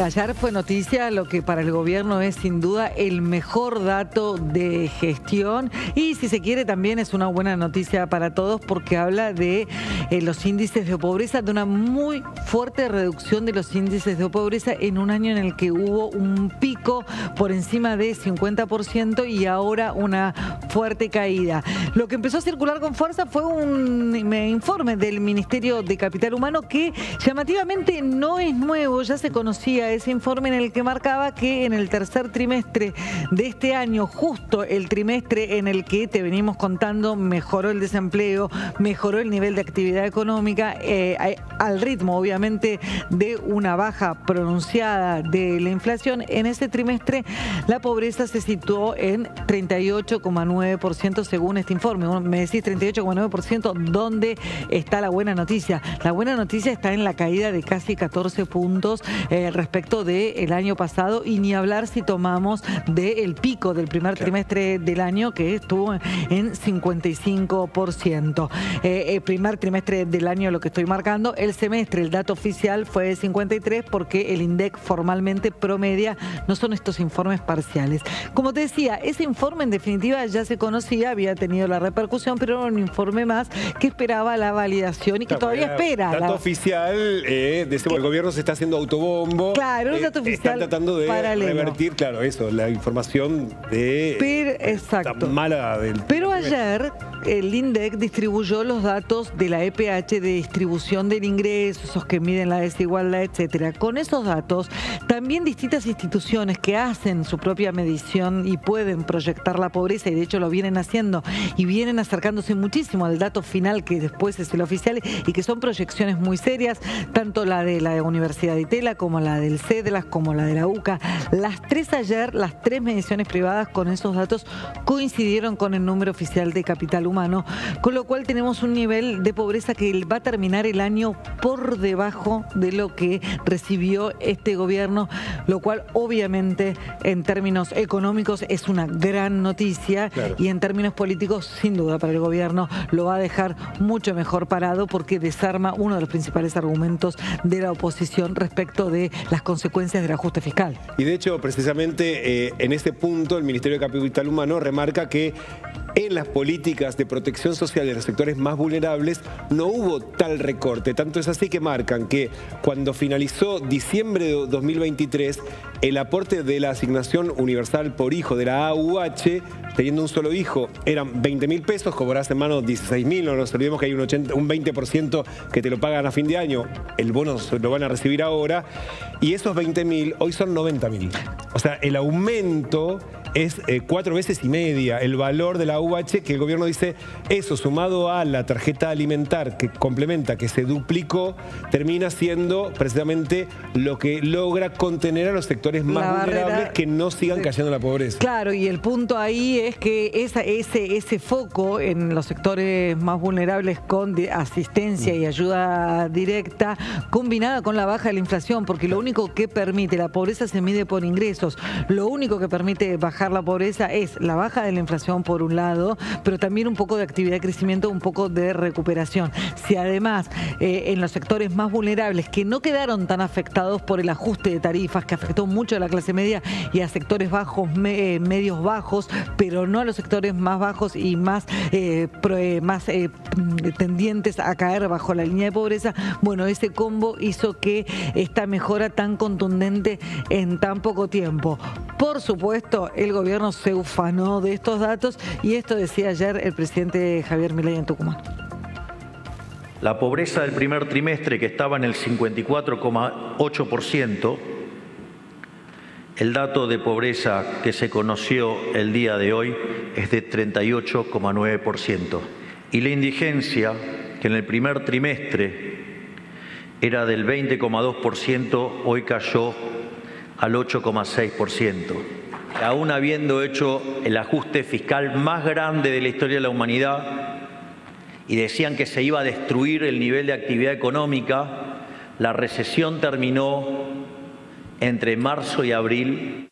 Ayer fue noticia lo que para el gobierno es sin duda el mejor dato de gestión y si se quiere también es una buena noticia para todos porque habla de los índices de pobreza, de una muy fuerte reducción de los índices de pobreza en un año en el que hubo un pico por encima de 50% y ahora una fuerte caída. Lo que empezó a circular con fuerza fue un informe del Ministerio de Capital Humano que llamativamente no es nuevo, ya se conocía ese informe en el que marcaba que en el tercer trimestre de este año, justo el trimestre en el que te venimos contando, mejoró el desempleo, mejoró el nivel de actividad económica, al ritmo obviamente de una baja pronunciada de la inflación. En ese trimestre la pobreza se situó en 38,9% según este informe. Me decís 38,9%, ¿dónde está la buena noticia? La buena noticia está en la caída de casi 14 puntos respecto del año pasado y ni hablar si tomamos del pico del primer trimestre del año que estuvo en 55%. El primer trimestre del año lo que estoy marcando, el semestre, el dato oficial fue de 53 porque el INDEC formalmente promedia, no son estos informes parciales. Como te decía, ese informe en definitiva ya se conocía, había tenido la repercusión, pero era un informe más que esperaba la validación y que todavía espera. Dato oficial, el gobierno se está haciendo autobombo. Claro, un dato oficial están tratando de revertir, claro, eso, la información exacto. Mala del... Pero ayer el INDEC distribuyó los datos de la EPH de distribución del ingreso, esos que miden la desigualdad, etcétera. Con esos datos, también distintas instituciones que hacen su propia medición y pueden proyectar la pobreza, y de hecho lo vienen haciendo, y vienen acercándose muchísimo al dato final que después es el oficial, y que son proyecciones muy serias, tanto la de la Universidad de Itela, como la del CEDLAS, como la de la UCA. Las tres ayer, las tres mediciones privadas con esos datos coincidieron con el número oficial de Capital Humano, con lo cual tenemos un nivel de pobreza que va a terminar el año por debajo de lo que recibió este gobierno, lo cual obviamente en términos económicos es una gran noticia, claro, y en términos políticos sin duda para el gobierno lo va a dejar mucho mejor parado porque desarma uno de los principales argumentos de la oposición respecto de las consecuencias del ajuste fiscal. Y de hecho precisamente en este punto el Ministerio de Capital Humano remarca que en las políticas de protección social de los sectores más vulnerables no hubo tal recorte. Tanto es así que marcan que cuando finalizó diciembre de 2023, el aporte de la asignación universal por hijo de la AUH, teniendo un solo hijo, eran 20.000 pesos, cobrás en mano 16.000, no nos olvidemos que hay un 20% que te lo pagan a fin de año, el bono lo van a recibir ahora, y esos 20.000 hoy son 90.000. O sea, el aumento es 4 veces y media el valor de la AUH, que el gobierno dice, eso sumado a la tarjeta alimentar que complementa, que se duplicó, termina siendo precisamente lo que logra contener a los sectores más vulnerables que no sigan cayendo en la pobreza. Claro, y el punto ahí es que ese foco en los sectores más vulnerables con asistencia y ayuda directa, combinada con la baja de la inflación, porque lo único que permite, la pobreza se mide por ingresos, lo único que permite bajar la pobreza es la baja de la inflación por un lado, pero también un poco de actividad de crecimiento, un poco de recuperación. Si además en los sectores más vulnerables que no quedaron tan afectados por el ajuste de tarifas que afectó mucho a la clase media y a sectores bajos, medios bajos, pero no a los sectores más bajos y más tendientes a caer bajo la línea de pobreza, bueno, ese combo hizo que esta mejora tan contundente en tan poco tiempo. Por supuesto, el gobierno se ufanó de estos datos y esto decía ayer el presidente Javier Milei en Tucumán. La pobreza del primer trimestre, que estaba en el 54,8%, el dato de pobreza que se conoció el día de hoy es de 38,9%. Y la indigencia, que en el primer trimestre era del 20,2%, hoy cayó al 8,6%. Aún habiendo hecho el ajuste fiscal más grande de la historia de la humanidad y decían que se iba a destruir el nivel de actividad económica, la recesión terminó entre marzo y abril